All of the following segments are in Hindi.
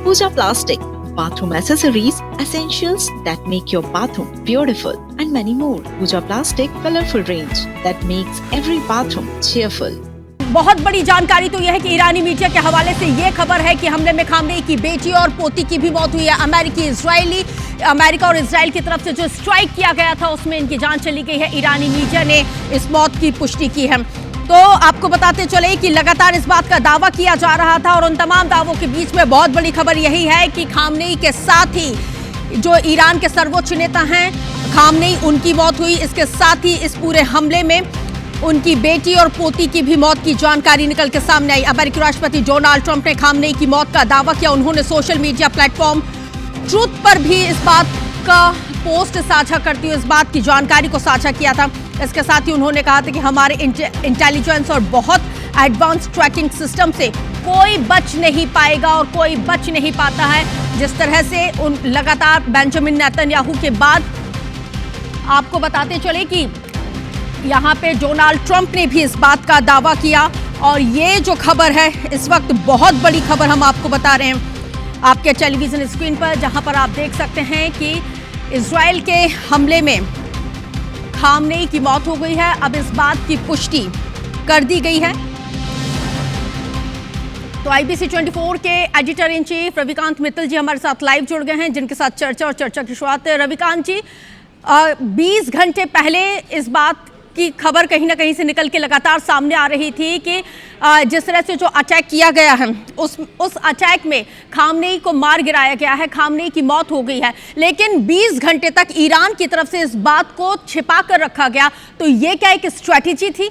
Pooja Plastic, bathroom accessories, essentials that make your bathroom beautiful, and many more. Pooja Plastic colorful range that makes every bathroom cheerful. बहुत बड़ी जानकारी तो यह है कि ईरानी मीडिया के हवाले से यह खबर है कि हमले में खामनेई की बेटी और पोती की भी मौत हुई है। अमेरिका और इजराइल की तरफ से जो स्ट्राइक किया गया था उसमें इनकी जान चली गई है। ईरानी मीडिया ने इस मौत की पुष्टि की है। तो आपको बताते चले कि लगातार इस बात का दावा किया जा रहा था और उन तमाम दावों के बीच में बहुत बड़ी खबर यही है कि खामनेई के साथ ही जो ईरान के सर्वोच्च नेता हैं खामनेई, उनकी मौत हुई। इसके साथ ही इस पूरे हमले में उनकी बेटी और पोती की भी मौत की जानकारी निकल के सामने आई। अमेरिकी राष्ट्रपति डोनाल्ड ट्रंप ने खामनेई की मौत का दावा किया। उन्होंने सोशल मीडिया प्लेटफॉर्म ट्रूथ पर भी इस बात का पोस्ट साझा करती हुई इस बात की जानकारी को साझा किया था। इसके साथ ही उन्होंने कहा था कि हमारे इंटेलिजेंस और बहुत एडवांस ट्रैकिंग सिस्टम से कोई बच नहीं पाएगा और कोई बच नहीं पाता है। जिस तरह से उन लगातार बेंजामिन नेतन्याहू के बाद आपको बताते चले कि यहाँ पे डोनाल्ड ट्रंप ने भी इस बात का दावा किया और ये जो खबर है इस वक्त बहुत बड़ी खबर हम आपको बता रहे हैं आपके टेलीविजन स्क्रीन पर, जहाँ पर आप देख सकते हैं कि इजराइल के हमले में खामनेई की मौत हो गई है। अब इस बात की पुष्टि कर दी गई है। तो IBC 24 के editor in chief Ravikant Mittal ji हमारे साथ लाइव जुड़ गए हैं, जिनके साथ चर्चा की शुरुआत है। रविकांत जी, 20 घंटे पहले इस बात की खबर कहीं ना कहीं से निकल के लगातार सामने आ रही थी कि जिस तरह से जो अटैक किया गया है उस अटैक में खामनेई को मार गिराया गया है, खामनेई की मौत हो गई है। लेकिन 20 घंटे तक ईरान की तरफ से इस बात को छिपा कर रखा गया, तो ये क्या एक स्ट्रैटेजी थी?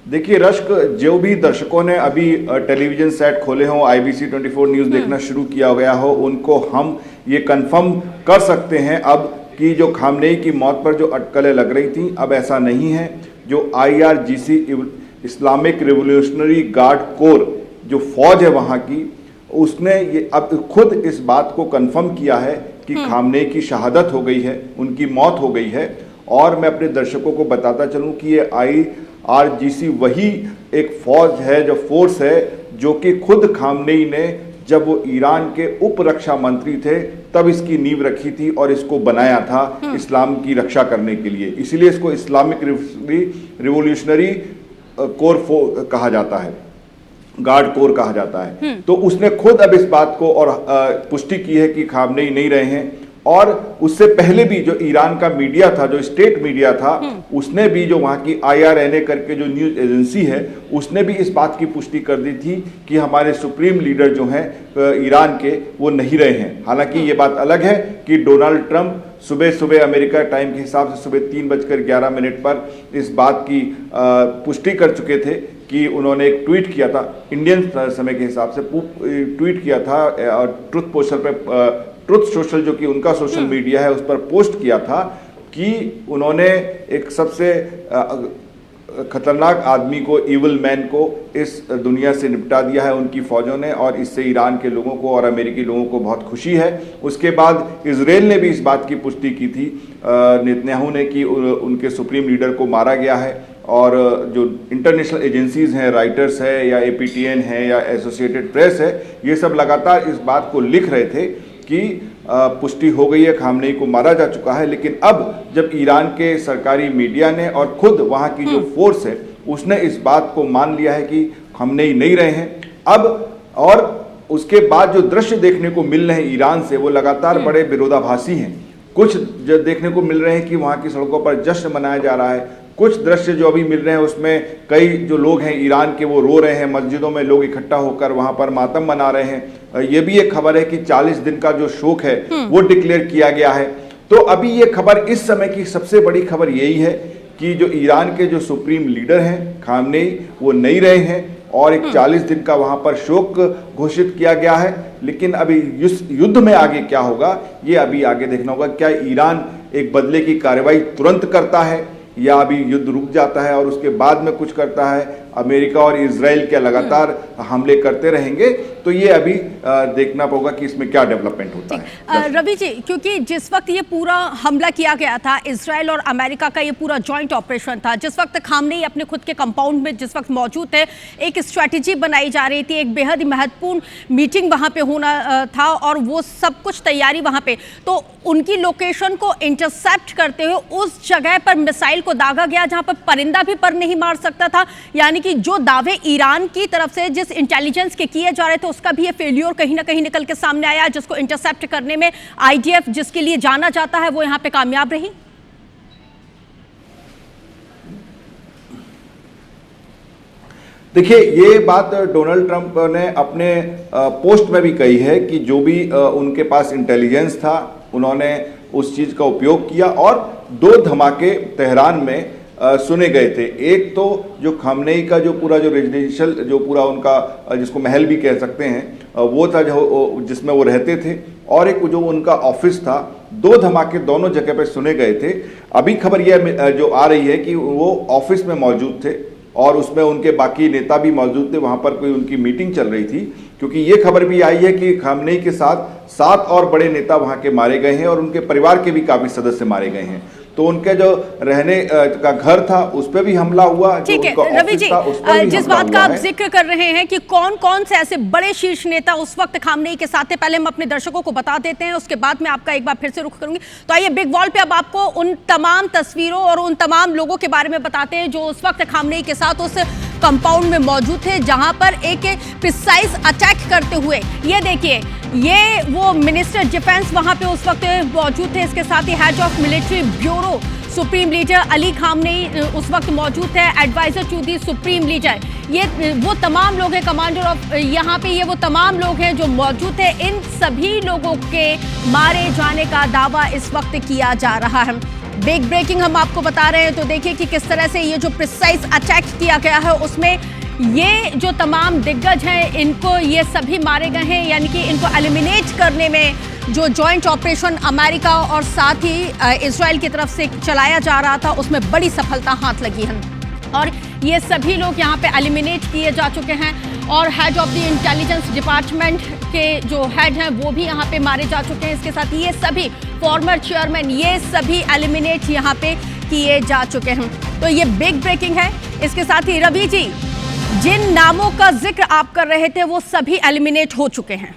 देखिए रश्क, जो भी दर्शकों ने अभी टेलीविजन सेट खोले हों, IBC 24 न्यूज़ देखना शुरू किया गया हो, उनको हम ये कंफर्म कर सकते हैं अब कि जो खामनेई की मौत पर जो अटकलें लग रही थी अब ऐसा नहीं है। जो IRGC Islamic revolutionary guard core जो फौज है वहाँ की, उसने ये अब खुद इस बात को कंफर्म किया है कि खामनेई की शहादत हो गई है, उनकी मौत हो गई है। और मैं अपने दर्शकों को बताता चलूँ कि ये IRGC वही एक फौज है, जो फोर्स है, जो कि खुद खामनेई ने जब वो ईरान के उप रक्षा मंत्री थे तब इसकी नींव रखी थी और इसको बनाया था इस्लाम की रक्षा करने के लिए। इसीलिए इसको इस्लामिक रिवोल्यूशनरी कोर कहा जाता है, गार्ड कोर कहा जाता है। तो उसने खुद अब इस बात को और पुष्टि की है कि खामनेई नहीं रहे हैं। और उससे पहले भी जो ईरान का मीडिया था, जो स्टेट मीडिया था, उसने भी, जो वहाँ की IRNA करके जो न्यूज़ एजेंसी है, उसने भी इस बात की पुष्टि कर दी थी कि हमारे सुप्रीम लीडर जो हैं ईरान के, वो नहीं रहे हैं। हालांकि ये बात अलग है कि डोनाल्ड ट्रंप सुबह अमेरिका टाइम के हिसाब से सुबह 3:11 पर इस बात की पुष्टि कर चुके थे कि उन्होंने एक ट्वीट किया था, इंडियन समय के हिसाब से ट्वीट किया था और ट्रुथ सोशल जो कि उनका सोशल मीडिया है उस पर पोस्ट किया था कि उन्होंने एक सबसे खतरनाक आदमी को, इविल मैन को इस दुनिया से निपटा दिया है उनकी फौजों ने, और इससे ईरान के लोगों को और अमेरिकी लोगों को बहुत खुशी है। उसके बाद इजराइल ने भी इस बात की पुष्टि की थी नेतन्याहू ने कि उनके सुप्रीम लीडर को मारा गया है। और जो इंटरनेशनल एजेंसीज हैं, राइटर्स है या APTN है या एसोसिएटेड प्रेस है, ये सब लगातार इस बात को लिख रहे थे कि पुष्टि हो गई है, खामनेई को मारा जा चुका है। लेकिन अब जब ईरान के सरकारी मीडिया ने और खुद वहाँ की जो फोर्स है उसने इस बात को मान लिया है कि खामनेई नहीं रहे हैं अब, और उसके बाद जो दृश्य देखने को मिल रहे हैं ईरान से, वो लगातार बड़े विरोधाभासी हैं। कुछ जो देखने को मिल रहे हैं कि वहाँ की सड़कों पर जश्न मनाया जा रहा है, कुछ दृश्य जो अभी मिल रहे हैं उसमें कई जो लोग हैं ईरान के, वो रो रहे हैं, मस्जिदों में लोग इकट्ठा होकर वहां पर मातम मना रहे हैं। ये भी एक खबर है कि 40 दिन का जो शोक है वो डिक्लेयर किया गया है। तो अभी ये खबर, इस समय की सबसे बड़ी खबर यही है कि जो ईरान के जो सुप्रीम लीडर हैं खामनेई, वो नहीं रहे हैं और एक 40 दिन का वहां पर शोक घोषित किया गया है। लेकिन अभी इस युद्ध में आगे क्या होगा ये अभी आगे देखना होगा। क्या ईरान एक बदले की कार्रवाई तुरंत करता है या अभी युद्ध रुक जाता है और उसके बाद में कुछ करता है, अमेरिका और इजराइल के लगातार हमले करते रहेंगे, तो ये अभी देखना होगा कि इसमें क्या डेवलपमेंट होता है। रवि जी, क्योंकि जिस वक्त ये पूरा हमला किया गया था, इजराइल और अमेरिका का ये पूरा जॉइंट ऑपरेशन था, जिस वक्त खामनेई अपने खुद के कंपाउंड में जिस वक्त मौजूद थे, एक स्ट्रैटेजी बनाई जा रही थी, एक बेहद ही महत्वपूर्ण मीटिंग वहां पे होना था और वो सब कुछ तैयारी वहां पे, तो उनकी लोकेशन को इंटरसेप्ट करते हुए उस जगह पर मिसाइल को दागा गया जहां पर परिंदा भी पर नहीं मार सकता था। यानी कि जो दावे ईरान की तरफ से जिस इंटेलिजेंस के किए जा रहे थे उसका भी ये फेल्योर कहीं ना कहीं निकल के सामने आया, जिसको इंटरसेप्ट करने में आईडीएफ जिसके लिए जाना जाता है वो यहां पे कामयाब रही। देखिए, ये बात डोनाल्ड ट्रंप ने अपने पोस्ट में भी कही है कि जो भी उनके पास इंटेलिजेंस था उन्होंने उस चीज का उपयोग किया और 2 धमाके तेहरान में सुने गए थे। एक तो जो खामनेई का जो पूरा जो रेजिडेंशियल जो पूरा उनका जिसको महल भी कह सकते हैं वो था जो जिसमें वो रहते थे, और एक जो उनका ऑफिस था। 2 धमाके दोनों जगह पे सुने गए थे। अभी खबर यह जो आ रही है कि वो ऑफिस में मौजूद थे और उसमें उनके बाकी नेता भी मौजूद थे, वहां पर कोई उनकी मीटिंग चल रही थी, क्योंकि ये खबर भी आई है कि खामनेई के साथ 7 और बड़े नेता वहां के मारे गए हैं और उनके परिवार के भी काफी सदस्य मारे गए हैं। तो उनके जो रहने का घर था उस पर भी हमला हुआ। ठीक है रवि जी, जिस बात का आप जिक्र कर रहे हैं कि कौन कौन से ऐसे बड़े शीर्ष नेता उस वक्त खामनेई के साथ थे, पहले हम अपने दर्शकों को बता देते हैं, उसके बाद मैं आपका एक बार फिर से रुख करूंगी। तो आइए बिग वॉल पे अब आपको उन तमाम तस्वीरों और उन तमाम लोगों के बारे में बताते हैं जो उस वक्त खामनेई के साथ उस कंपाउंड में मौजूद थे जहां पर एक प्रिसाइज अटैक करते हुए, ये देखिए, ये वो मिनिस्टर डिफेंस वहां पे उस वक्त मौजूद थे। इसके साथ ही head of military bureau supreme leader Ali Khamenei उस वक्त मौजूद थे, adviser to the supreme leader. ये वो तमाम लोग हैं, कमांडर ऑफ यहाँ पे ये वो तमाम लोग हैं जो मौजूद थे। इन सभी लोगों के मारे जाने का दावा इस वक्त किया जा रहा है। बिग ब्रेकिंग हम आपको बता रहे हैं, तो देखिए कि किस तरह से ये जो प्रिसाइज अटैक किया गया है उसमें ये जो तमाम दिग्गज हैं इनको ये सभी मारे गए हैं, यानी कि इनको एलिमिनेट करने में जो जॉइंट ऑपरेशन अमेरिका और साथ ही इजराइल की तरफ से चलाया जा रहा था उसमें बड़ी सफलता हाथ लगी है और ये सभी लोग यहाँ पे एलिमिनेट किए जा चुके हैं और head of the intelligence department के जो हेड हैं वो भी यहाँ पे मारे जा चुके हैं। इसके साथ ये सभी फॉर्मर चेयरमैन ये सभी एलिमिनेट यहाँ पे किए जा चुके हैं। तो ये बिग ब्रेकिंग है। इसके साथ ही रवि जी, जिन नामों का जिक्र आप कर रहे थे वो सभी एलिमिनेट हो चुके हैं।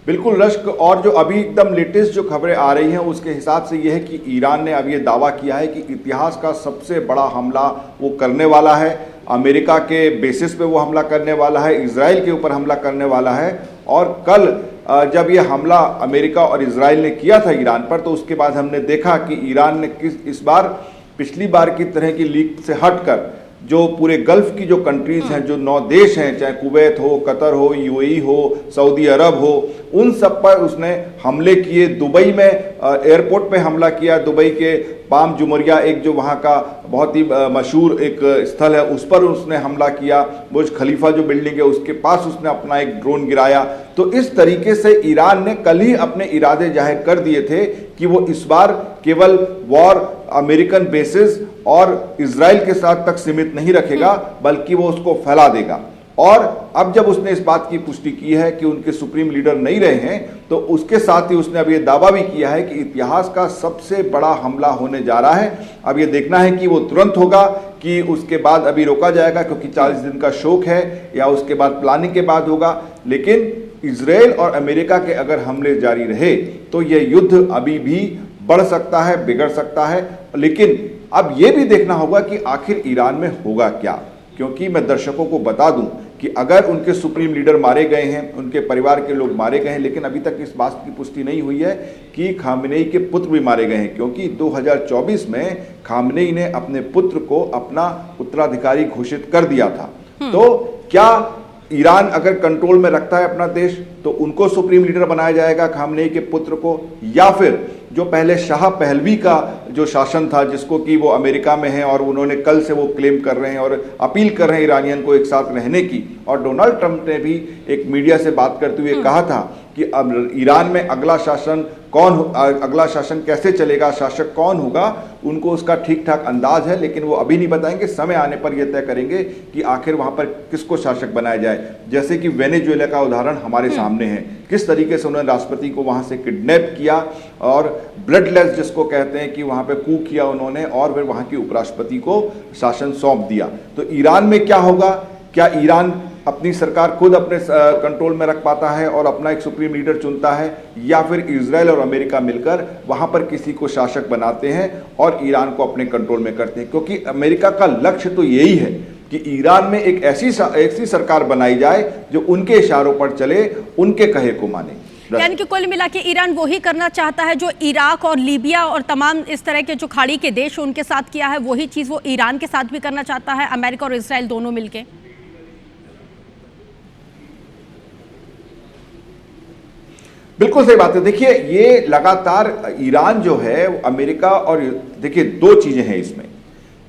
बिल्कुल रश्क, और जो अभी एकदम लेटेस्ट जो खबरें आ रही हैं उसके हिसाब से यह है कि ईरान ने अब ये दावा किया है कि इतिहास का सबसे बड़ा हमला वो करने वाला है। अमेरिका के बेसिस पे वो हमला करने वाला है, इजराइल के ऊपर हमला करने वाला है। और कल जब ये हमला अमेरिका और इजराइल ने किया था ईरान पर, तो उसके बाद हमने देखा कि ईरान ने इस बार पिछली बार की तरह की लीक से हटकर जो पूरे गल्फ की जो कंट्रीज हैं, जो 9 देश हैं, चाहे कुवैत हो, कतर हो, यूएई हो, सऊदी अरब हो, उन सब पर उसने हमले किए। दुबई में एयरपोर्ट पे हमला किया। दुबई के पाम जुमरिया एक जो वहाँ का बहुत ही मशहूर एक स्थल है उस पर उसने हमला किया। बुर्ज खलीफा जो बिल्डिंग है उसके पास उसने अपना एक ड्रोन गिराया। तो इस तरीके से ईरान ने कल ही अपने इरादे जाहिर कर दिए थे कि वो इस बार केवल वॉर अमेरिकन बेसिस और इजराइल के साथ तक सीमित नहीं रखेगा, बल्कि वो उसको फैला देगा। और अब जब उसने इस बात की पुष्टि की है कि उनके सुप्रीम लीडर नहीं रहे हैं, तो उसके साथ ही उसने अब ये दावा भी किया है कि इतिहास का सबसे बड़ा हमला होने जा रहा है। अब ये देखना है कि वो तुरंत होगा कि उसके बाद अभी रोका जाएगा, क्योंकि 40 दिन का शोक है, या उसके बाद प्लानिंग के बाद होगा। लेकिन इजराइल और अमेरिका के अगर हमले जारी रहे तो ये युद्ध अभी भी बढ़ सकता है, बिगड़ सकता है। लेकिन अब ये भी देखना होगा कि आखिर ईरान में होगा क्या, क्योंकि मैं दर्शकों को बता दूं कि अगर उनके सुप्रीम लीडर मारे गए हैं, उनके परिवार के लोग मारे गए हैं, लेकिन अभी तक इस बात की पुष्टि नहीं हुई है कि खामनेई के पुत्र भी मारे गए हैं, क्योंकि 2024 में खामनेई ने अपने पुत्र को अपना उत्तराधिकारी घोषित कर दिया था। तो क्या ईरान अगर कंट्रोल में रखता है अपना देश, तो उनको सुप्रीम लीडर बनाया जाएगा खामनेई के पुत्र को, या फिर जो पहले शाह पहलवी का जो शासन था, जिसको कि वो अमेरिका में है और उन्होंने कल से वो क्लेम कर रहे हैं और अपील कर रहे हैं ईरानियन को एक साथ रहने की। और डोनाल्ड ट्रंप ने भी एक मीडिया से बात करते हुए कहा था कि अब ईरान में अगला शासन अगला शासन कैसे चलेगा, शासक कौन होगा, उनको उसका ठीक ठाक अंदाज है, लेकिन वो अभी नहीं बताएंगे। समय आने पर यह तय करेंगे कि आखिर वहां पर किसको शासक बनाया जाए। जैसे कि वेनेजुएला का उदाहरण हमारे सामने है, किस तरीके से उन्होंने राष्ट्रपति को वहां से किडनैप किया और ब्लडलेस जिसको कहते हैं कि वहां पे कू किया उन्होंने, और फिर वहां के उपराष्ट्रपति को शासन सौंप दिया। तो ईरान में क्या होगा? क्या ईरान अपनी सरकार खुद अपने कंट्रोल में रख पाता है और अपना एक सुप्रीम लीडर चुनता है, या फिर इजराइल और अमेरिका मिलकर वहां पर किसी को शासक बनाते हैं और ईरान को अपने कंट्रोल में करते हैं? क्योंकि अमेरिका का लक्ष्य तो यही है कि ईरान में एक ऐसी सरकार बनाई जाए जो उनके इशारों पर चले, उनके कहे को माने। यानी कि कुल मिला के ईरान वही करना चाहता है जो इराक और लीबिया और तमाम इस तरह के जो खाड़ी के देश उनके साथ किया है, वही चीज वो ईरान के साथ भी करना चाहता है, अमेरिका और इजराइल दोनों मिलकर। बिल्कुल सही बात है। देखिए, ये लगातार ईरान जो है अमेरिका और, देखिए दो चीजें हैं इसमें।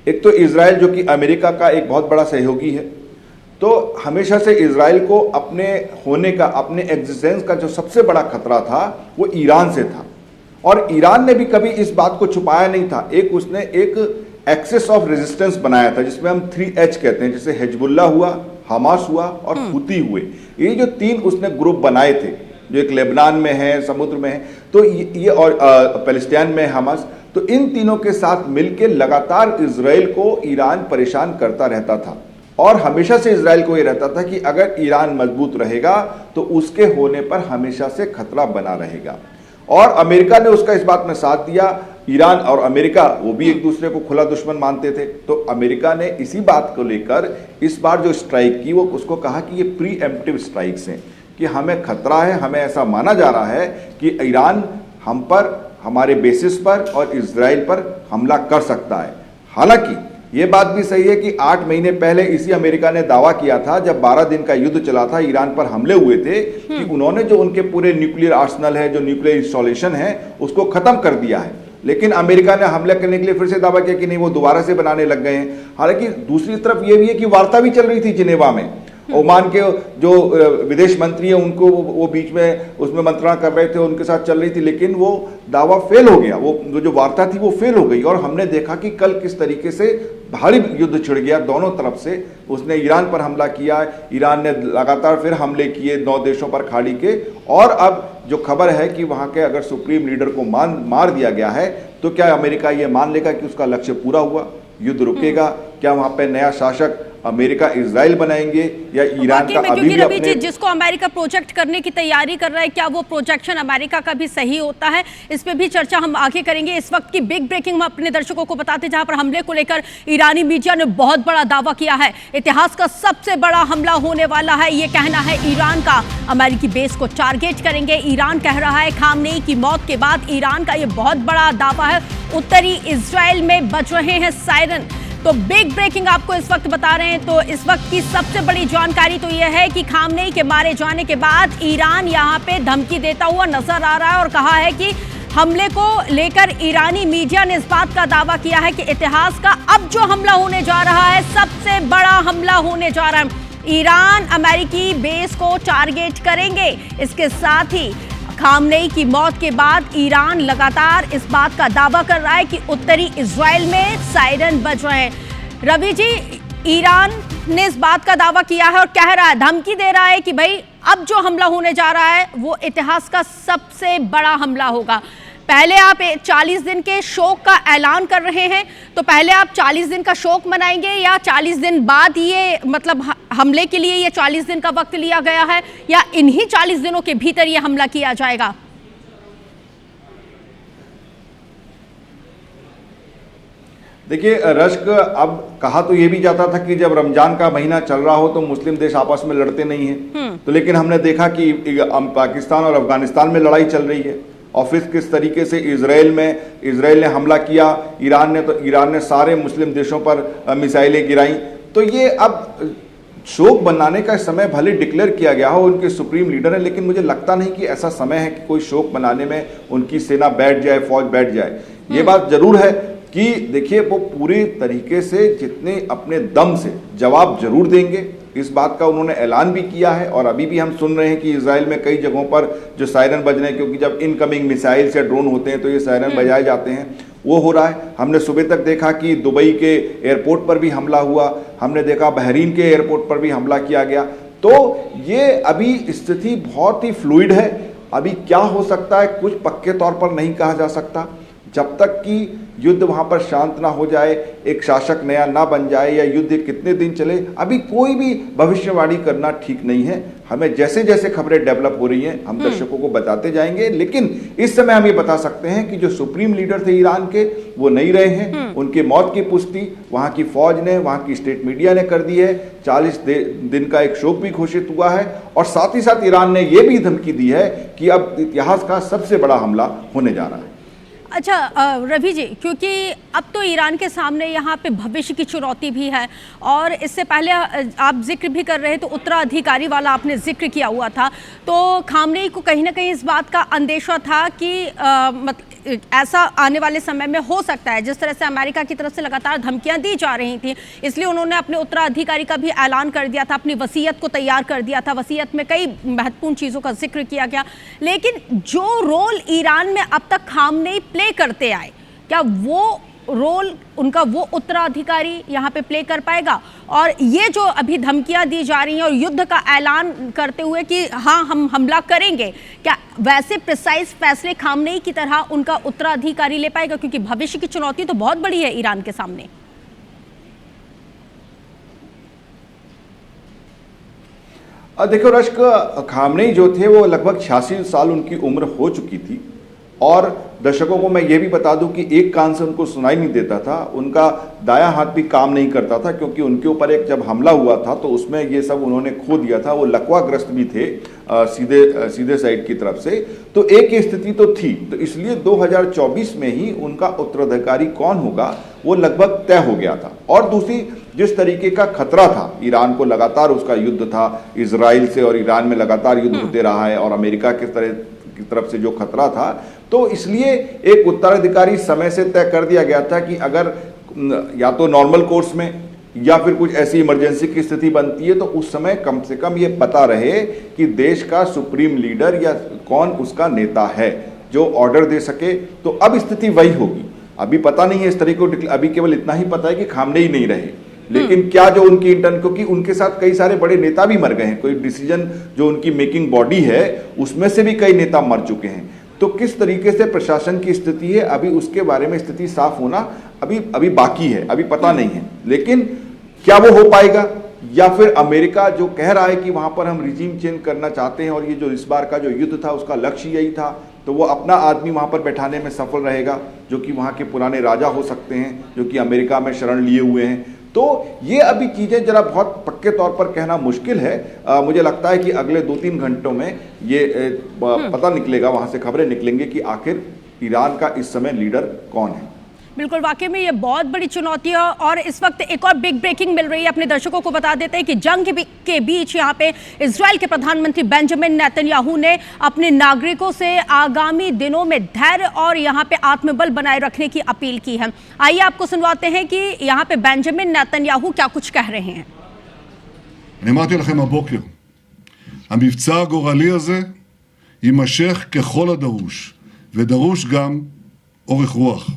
एक तो इजराइल जो कि अमेरिका का एक बहुत बड़ा सहयोगी है, तो हमेशा से इजराइल को अपने होने का, अपने एग्जिस्टेंस का जो सबसे बड़ा खतरा था वो ईरान से था, और ईरान ने भी कभी इस बात को छुपाया नहीं था। उसने एक एक्सेस ऑफ रेजिस्टेंस बनाया था जिसमें हम 3H कहते हैं, जैसे हिजबुल्लाह हुआ, हमास हुआ और हुती हुए। ये जो तीन उसने ग्रुप बनाए थे, जो एक लेबनान में है, समुद्र में है, तो ये और पैलेस्टाइन में हमास, तो इन तीनों के साथ मिलकर लगातार इजराइल को ईरान परेशान करता रहता था। और हमेशा से इजराइल को यह रहता था कि अगर ईरान मजबूत रहेगा तो उसके होने पर हमेशा से खतरा बना रहेगा। और अमेरिका ने उसका इस बात में साथ दिया। ईरान और अमेरिका वो भी एक दूसरे को खुला दुश्मन मानते थे, तो अमेरिका ने इसी बात को लेकर इस बार जो स्ट्राइक की वो उसको कहा कि ये प्री एम्प्टिव स्ट्राइक्स हैं, कि हमें खतरा है, हमें ऐसा माना जा रहा है कि ईरान हम पर, हमारे बेसिस पर और इजराइल पर हमला कर सकता है। हालांकि ये बात भी सही है कि 8 महीने पहले इसी अमेरिका ने दावा किया था, जब 12 दिन का युद्ध चला था, ईरान पर हमले हुए थे, कि उन्होंने जो उनके पूरे न्यूक्लियर आर्सनल है, जो न्यूक्लियर इंस्टॉलेशन है, उसको खत्म कर दिया है। लेकिन अमेरिका ने हमला करने के लिए फिर से दावा किया कि नहीं, वो दोबारा से बनाने लग गए हैं। हालांकि दूसरी तरफ ये भी है कि वार्ता भी चल रही थी जिनेवा में। ओमान के जो विदेश मंत्री हैं उनको वो बीच में उसमें मंत्रणा कर रहे थे, उनके साथ चल रही थी, लेकिन वो दावा फेल हो गया, वो जो वार्ता थी वो फेल हो गई। और हमने देखा कि कल किस तरीके से भारी युद्ध छिड़ गया दोनों तरफ से। उसने ईरान पर हमला किया, ईरान ने लगातार फिर हमले किए 9 देशों पर खाड़ी के, और अब जो खबर है कि वहां के अगर सुप्रीम लीडर को मार दिया गया है, तो क्या अमेरिका ये मान लेगा कि उसका लक्ष्य पूरा हुआ, युद्ध रुकेगा? क्या वहां पर नया शासक अमेरिका इजराइल बनाएंगे या ईरान का अभी भी रवि जी, जिसको अमेरिका प्रोजेक्ट करने की तैयारी कर रहा है, क्या वो प्रोजेक्शन अमेरिका का भी सही होता है? इस पे भी चर्चा हम आगे करेंगे। इस वक्त की बिग ब्रेकिंग हम अपने दर्शकों को बताते, जहां पर हमले को लेकर ईरानी मीडिया ने बहुत बड़ा दावा किया है। इतिहास का सबसे बड़ा हमला होने वाला है, ये कहना है ईरान का। अमेरिकी बेस को टारगेट करेंगे, ईरान कह रहा है। खामनेई की मौत के बाद ईरान का ये बहुत बड़ा दावा है। उत्तरी इजराइल में बज रहे हैं सायरन। तो बिग ब्रेकिंग आपको इस वक्त बता रहे हैं। तो इस वक्त की सबसे बड़ी जानकारी तो यह है कि खामनेई के मारे जाने के बाद ईरान यहां पे धमकी देता हुआ नजर आ रहा है और कहा है कि हमले को लेकर ईरानी मीडिया ने इस बात का दावा किया है कि इतिहास का अब जो हमला होने जा रहा है, सबसे बड़ा हमला होने जा रहा है। ईरान अमेरिकी बेस को टारगेट करेंगे। इसके साथ ही खामनेई की मौत के बाद ईरान लगातार इस बात का दावा कर रहा है कि उत्तरी इजराइल में सायरन बज रहे हैं। रवि जी, ईरान ने इस बात का दावा किया है और कह रहा है, धमकी दे रहा है कि भाई अब जो हमला होने जा रहा है वो इतिहास का सबसे बड़ा हमला होगा। पहले आप 40 दिन के शोक का ऐलान कर रहे हैं, तो पहले आप 40 दिन का शोक मनाएंगे या 40 दिन बाद ये, मतलब हमले के लिए ये 40 दिन का वक्त लिया गया है, या इन्हीं 40 दिनों के भीतर ये हमला किया जाएगा? देखिए रश्क, अब कहा तो ये भी जाता था कि जब रमजान का महीना चल रहा हो तो मुस्लिम देश आपस में लड़ते नहीं हैं, तो लेकिन हमने देखा कि पाकिस्तान और अफगानिस्तान में लड़ाई चल रही है। और फिर किस तरीके से इजराइल ने हमला किया, ईरान ने सारे मुस्लिम देशों पर मिसाइलें गिराई। तो ये अब शोक मनाने का समय भले डिक्लेयर किया गया हो उनके सुप्रीम लीडर है, लेकिन मुझे लगता नहीं कि ऐसा समय है कि कोई शोक मनाने में उनकी सेना बैठ जाए, फौज बैठ जाए। ये बात जरूर है कि देखिए वो पूरे तरीके से जितने अपने दम से जवाब जरूर देंगे, इस बात का उन्होंने ऐलान भी किया है। और अभी भी हम सुन रहे हैं कि इजराइल में कई जगहों पर जो सायरन बज रहे हैं, क्योंकि जब इनकमिंग मिसाइल्स या ड्रोन होते हैं तो ये सायरन बजाए जाते हैं, वो हो रहा है। हमने सुबह तक देखा कि दुबई के एयरपोर्ट पर भी हमला हुआ, हमने देखा बहरीन के एयरपोर्ट पर भी हमला किया गया। तो ये अभी स्थिति बहुत ही फ्लूइड है। अभी क्या हो सकता है कुछ पक्के तौर पर नहीं कहा जा सकता। जब तक कि युद्ध वहां पर शांत ना हो जाए, एक शासक नया ना बन जाए, या युद्ध कितने दिन चले, अभी कोई भी भविष्यवाणी करना ठीक नहीं है। हमें जैसे जैसे खबरें डेवलप हो रही हैं हम दर्शकों को बताते जाएंगे। लेकिन इस समय हम ये बता सकते हैं कि जो सुप्रीम लीडर थे ईरान के, वो नहीं रहे हैं। उनकी मौत की पुष्टि वहां की फौज ने, वहां की स्टेट मीडिया ने कर दी है। 40 दिन का एक शोक भी घोषित हुआ है। और साथ ही साथ ईरान ने यह भी धमकी दी है कि अब इतिहास का सबसे बड़ा हमला होने जा रहा है। अच्छा रवि जी, क्योंकि अब तो ईरान के सामने यहाँ पे भविष्य की चुनौती भी है, और इससे पहले आप जिक्र भी कर रहे तो उत्तराधिकारी वाला आपने जिक्र किया हुआ था, तो खामनेई को कहीं ना कहीं इस बात का अंदेशा था कि ऐसा आने वाले समय में हो सकता है। जिस तरह से अमेरिका की तरफ से लगातार धमकियां दी जा रही थी, इसलिए उन्होंने अपने उत्तराधिकारी का भी ऐलान कर दिया था, अपनी वसीयत को तैयार कर दिया था। वसीयत में कई महत्वपूर्ण चीज़ों का जिक्र किया गया। लेकिन जो रोल ईरान में अब तक खामनेई प्ले करते आए, क्या वो रोल उनका वो उत्तराधिकारी यहाँ पे प्ले कर पाएगा? और ये जो अभी धमकियां दी जा रही हैं और युद्ध का ऐलान करते हुए कि हाँ हम हमला करेंगे, क्या वैसे प्रिसाइज फैसले खामनेई की तरह उनका उत्तराधिकारी ले पाएगा? क्योंकि भविष्य की चुनौती तो बहुत बड़ी है ईरान के सामने। देखो रश्क, खामनेई जो थे वो लगभग 86 साल उनकी उम्र हो चुकी थी। और दर्शकों को मैं ये भी बता दूं कि एक कान से उनको सुनाई नहीं देता था, उनका दायां हाथ भी काम नहीं करता था, क्योंकि उनके ऊपर एक जब हमला हुआ था तो उसमें ये सब उन्होंने खो दिया था। वो लकवाग्रस्त भी थे सीधे साइड की तरफ से। तो एक ही स्थिति तो थी, तो इसलिए 2024 में ही उनका उत्तराधिकारी कौन होगा वो लगभग तय हो गया था। और दूसरी, जिस तरीके का खतरा था ईरान को, लगातार उसका युद्ध था इजराइल से, और ईरान में लगातार युद्ध होते रहा है, और अमेरिका की तरफ से जो खतरा था, तो इसलिए एक उत्तराधिकारी समय से तय कर दिया गया था कि अगर या तो नॉर्मल कोर्स में या फिर कुछ ऐसी इमरजेंसी की स्थिति बनती है तो उस समय कम से कम ये पता रहे कि देश का सुप्रीम लीडर या कौन उसका नेता है जो ऑर्डर दे सके। तो अब स्थिति वही होगी। अभी पता नहीं है इस तरीके को, अभी केवल इतना ही पता है कि खामनेई नहीं रहे, लेकिन क्या जो उनकी क्योंकि उनके साथ कई सारे बड़े नेता भी मर गए हैं, कोई डिसीजन जो उनकी मेकिंग बॉडी है उसमें से भी कई नेता मर चुके हैं। तो किस तरीके से प्रशासन की स्थिति है, अभी उसके बारे में स्थिति साफ होना अभी बाकी है, अभी पता नहीं है। लेकिन क्या वो हो पाएगा, या फिर अमेरिका जो कह रहा है कि वहां पर हम रिजीम चेंज करना चाहते हैं और ये जो इस बार का जो युद्ध था उसका लक्ष्य यही था, तो वो अपना आदमी वहां पर बैठाने में सफल रहेगा, जो कि वहां के पुराने राजा हो सकते हैं जो कि अमेरिका में शरण लिए हुए हैं। तो ये अभी चीजें जरा बहुत पक्के तौर पर कहना मुश्किल है। मुझे लगता है कि अगले 2-3 घंटों में ये पता निकलेगा, वहां से खबरें निकलेंगी कि आखिर ईरान का इस समय लीडर कौन है। बिल्कुल, वाकई में ये बहुत बड़ी चुनौती है। और इस वक्त एक और बिग ब्रेकिंग मिल रही है, अपने दर्शकों को बता देते हैं कि जंग के बीच यहाँ पे इजराइल के प्रधानमंत्री बेंजामिन नेतन्याहू ने अपने नागरिकों से आगामी दिनों में धैर्य और यहाँ पे आत्मबल बनाए रखने की अपील की है। आइए आपको सुनवाते हैं कि यहाँ पे बेंजामिन नेतन्याहू क्या कुछ कह रहे हैं। אמרתי לכם הבוקר, המבצע הגורלי הזה יימשך ככל הדרוש, ודרוש גם אורך רוח.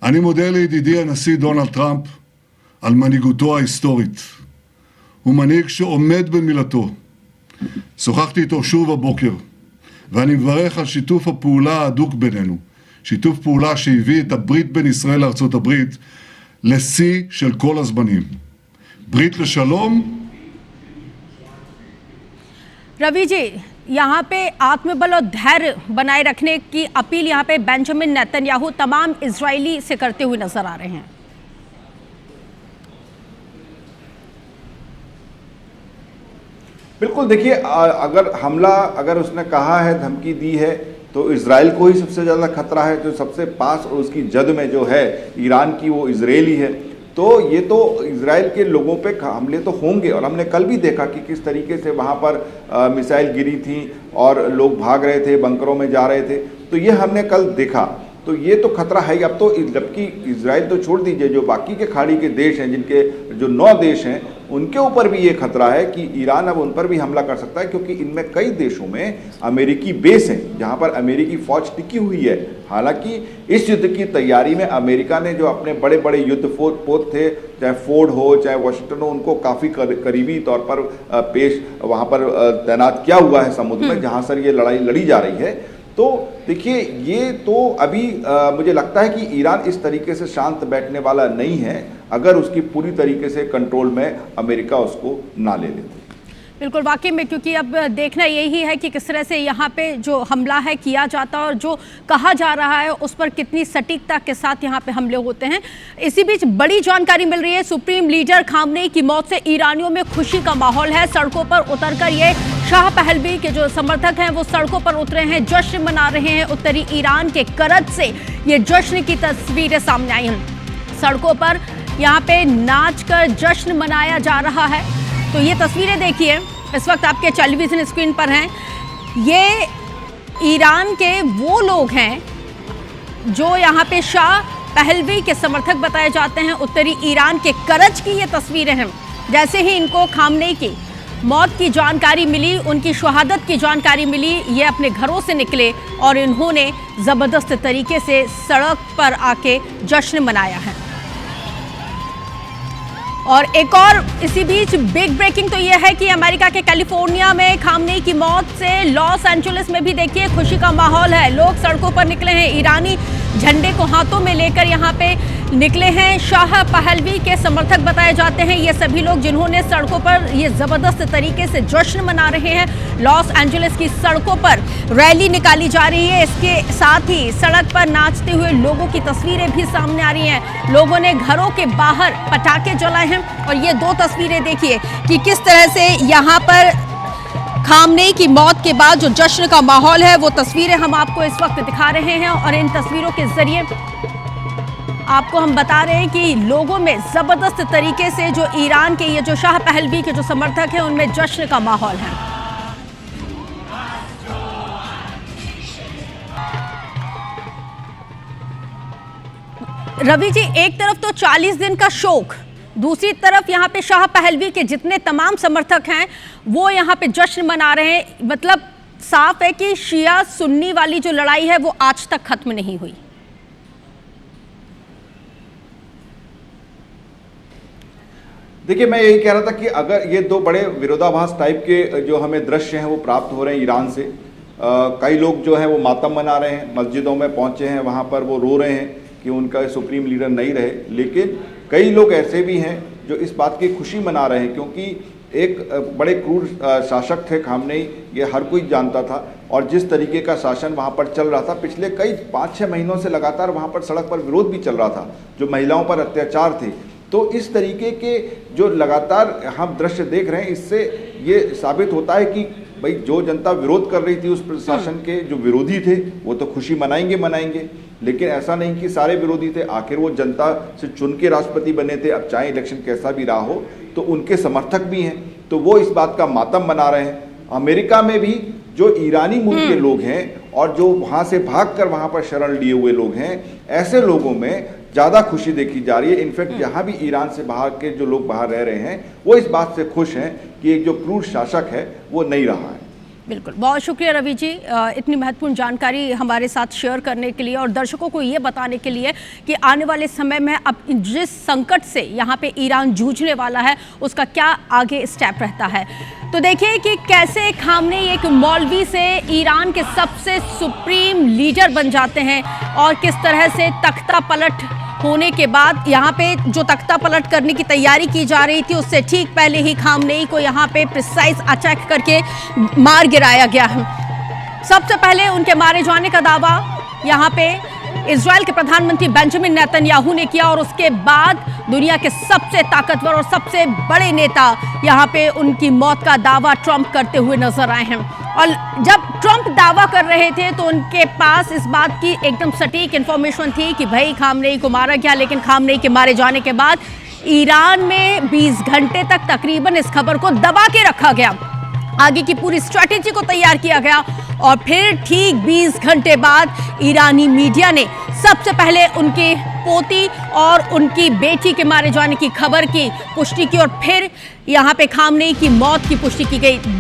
אני מודה לידידי הנשיא דונלד טראמפ על מנהיגותו ההיסטורית. הוא מנהיג שעומד במילתו. שוחחתי איתו שוב הבוקר, ואני מברך על שיתוף הפעולה ההדוק בינינו. שיתוף פעולה שהביא את הברית בין ישראל לארצות הברית לשיא של כל הזמנים. ברית לשלום. रवि जी, यहाँ पे आत्मबल और धैर्य बनाए रखने की अपील यहाँ पे बेंजामिन नेतन्याहू तमाम इजरायली से करते हुए नजर आ रहे हैं। बिल्कुल, देखिए अगर उसने कहा है, धमकी दी है, तो इजराइल को ही सबसे ज़्यादा खतरा है। जो सबसे पास और उसकी जद में जो है ईरान की, वो इजरायली है। तो ये तो इजराइल के लोगों पे हमले तो होंगे, और हमने कल भी देखा कि किस तरीके से वहाँ पर मिसाइल गिरी थी और लोग भाग रहे थे, बंकरों में जा रहे थे। तो ये हमने कल देखा। तो ये तो खतरा है ही। अब तो जबकि इजराइल तो छोड़ दीजिए, जो बाकी के खाड़ी के देश हैं, जिनके जो 9 देश हैं, उनके ऊपर भी ये खतरा है कि ईरान अब उन पर भी हमला कर सकता है, क्योंकि इनमें कई देशों में अमेरिकी बेस हैं जहां पर अमेरिकी फौज टिकी हुई है। हालांकि इस युद्ध की तैयारी में अमेरिका ने जो अपने बड़े बड़े युद्ध पोत थे, चाहे फोर्ड हो चाहे वाशिंगटन हो, उनको काफ़ी करीबी तौर पर पेश वहाँ पर तैनात किया हुआ है समुद्र में, जहाँ से ये लड़ाई लड़ी जा रही है। तो देखिए, ये तो अभी मुझे लगता है कि ईरान इस तरीके से शांत बैठने वाला नहीं है अगर उसकी पूरी तरीके से कंट्रोल में अमेरिका उसको ना ले ले। बिल्कुल, वाकई में, क्योंकि अब देखना यही है कि किस तरह से यहाँ पे जो हमला है किया जाता है और जो कहा जा रहा है उस पर कितनी सटीकता के साथ यहाँ पे हमले होते हैं। इसी बीच बड़ी जानकारी मिल रही है, सुप्रीम लीडर खामनेई की मौत से ईरानियों में खुशी का माहौल है। सड़कों पर उतरकर ये शाह पहलवी के जो समर्थक हैं वो सड़कों पर उतरे हैं, जश्न मना रहे हैं। उत्तरी ईरान के करज से ये जश्न की तस्वीरें सामने आई हैं। सड़कों पर यहाँ पे नाच कर जश्न मनाया जा रहा है। तो ये तस्वीरें देखिए, इस वक्त आपके टेलीविजन स्क्रीन पर हैं। ये ईरान के वो लोग हैं जो यहाँ पे शाह पहलवी के समर्थक बताए जाते हैं। उत्तरी ईरान के करज की ये तस्वीरें हैं। जैसे ही इनको खामनेई की मौत की जानकारी मिली, उनकी शहादत की जानकारी मिली, ये अपने घरों से निकले और इन्होंने ज़बरदस्त तरीके से सड़क पर आके जश्न मनाया है। और एक और इसी बीच बिग ब्रेकिंग तो यह है कि अमेरिका के कैलिफोर्निया में खामनेई की मौत से लॉस एंजेलिस में भी देखिए खुशी का माहौल है। लोग सड़कों पर निकले हैं, ईरानी झंडे को हाथों में लेकर यहाँ पे निकले हैं। शाह पहलवी के समर्थक बताए जाते हैं ये सभी लोग, जिन्होंने सड़कों पर ये ज़बरदस्त तरीके से जश्न मना रहे हैं। लॉस एंजेलिस की सड़कों पर रैली निकाली जा रही है। इसके साथ ही सड़क पर नाचते हुए लोगों की तस्वीरें भी सामने आ रही हैं। लोगों ने घरों के बाहर पटाखे जलाए हैं और ये 2 तस्वीरें देखिए कि किस तरह से यहाँ पर खामनेई की मौत के बाद जो जश्न का माहौल है वो तस्वीरें हम आपको इस वक्त दिखा रहे हैं। और इन तस्वीरों के जरिए आपको हम बता रहे हैं कि लोगों में ज़बरदस्त तरीके से जो ईरान के ये जो शाह पहलवी के जो समर्थक हैं उनमें जश्न का माहौल है। रवि जी, एक तरफ तो 40 दिन का शोक, दूसरी तरफ यहाँ पे शाह पहलवी के जितने तमाम समर्थक हैं वो यहाँ पे जश्न मना रहे हैं। मतलब साफ है कि शिया सुन्नी वाली जो लड़ाई है वो आज तक खत्म नहीं हुई। देखिए, मैं यही कह रहा था कि अगर ये 2 बड़े विरोधाभास टाइप के जो हमें दृश्य हैं वो प्राप्त हो रहे हैं ईरान से। कई लोग जो हैं वो मातम मना रहे हैं, मस्जिदों में पहुंचे हैं, वहां पर वो रो रहे हैं कि उनका सुप्रीम लीडर नहीं रहे। लेकिन कई लोग ऐसे भी हैं जो इस बात की खुशी मना रहे हैं, क्योंकि एक बड़े क्रूर शासक थे खामनेई, ये हर कोई जानता था। और जिस तरीके का शासन वहाँ पर चल रहा था, पिछले कई 5-6 महीनों से लगातार वहाँ पर सड़क पर विरोध भी चल रहा था, जो महिलाओं पर अत्याचार थे। तो इस तरीके के जो लगातार हम दृश्य देख रहे हैं, इससे ये साबित होता है कि भाई जो जनता विरोध कर रही थी उस प्रशासन के जो विरोधी थे वो तो खुशी मनाएंगे, लेकिन ऐसा नहीं कि सारे विरोधी थे। आखिर वो जनता से चुन के राष्ट्रपति बने थे, अब चाहे इलेक्शन कैसा भी रहा हो, तो उनके समर्थक भी हैं, तो वो इस बात का मातम मना रहे हैं। अमेरिका में भी जो ईरानी मूल के लोग हैं और जो वहाँ से भागकर वहाँ पर शरण लिए हुए लोग हैं, ऐसे लोगों में ज़्यादा खुशी देखी जा रही है। इनफैक्ट जहाँ भी ईरान से बाहर के जो लोग बाहर रह रहे हैं वो इस बात से खुश हैं कि एक जो क्रूर शासक है वो नहीं रहा है। बिल्कुल, बहुत शुक्रिया रवि जी, इतनी महत्वपूर्ण जानकारी हमारे साथ शेयर करने के लिए और दर्शकों को ये बताने के लिए कि आने वाले समय में अब जिस संकट से यहाँ पे ईरान जूझने वाला है उसका क्या आगे स्टेप रहता है। तो देखिए कि कैसे खामनेई एक मौलवी से ईरान के सबसे सुप्रीम लीडर बन जाते हैं और किस तरह से तख्ता पलट होने के बाद यहाँ पे जो तख्ता पलट करने की तैयारी की जा रही थी उससे ठीक पहले ही खामनेई को यहाँ पे प्रिसाइज अटैक करके मार गिराया गया है। सबसे पहले उनके मारे जाने का दावा यहाँ पे इजराइल के प्रधानमंत्री बेंजामिन नेतन्याहू ने किया और उसके बाद दुनिया के सबसे ताकतवर और सबसे बड़े नेता यहाँ पे उनकी मौत का दावा ट्रंप करते हुए नजर आए हैं। और जब ट्रंप दावा कर रहे थे तो उनके पास इस बात की एकदम सटीक इंफॉर्मेशन थी कि भाई खामनेई को मारा गया, लेकिन खामनेई के मारे जाने के बाद ईरान में 20 घंटे तक तकरीबन इस खबर को दबा के रखा गया। आगे की पूरी स्ट्रैटेजी को तैयार किया गया और फिर ठीक 20 घंटे बाद ईरानी मीडिया ने सबसे पहले उनके पोती और उनकी बेटी के मारे जाने की खबर की पुष्टि की और फिर यहां पे खामनेई की मौत की पुष्टि की गई।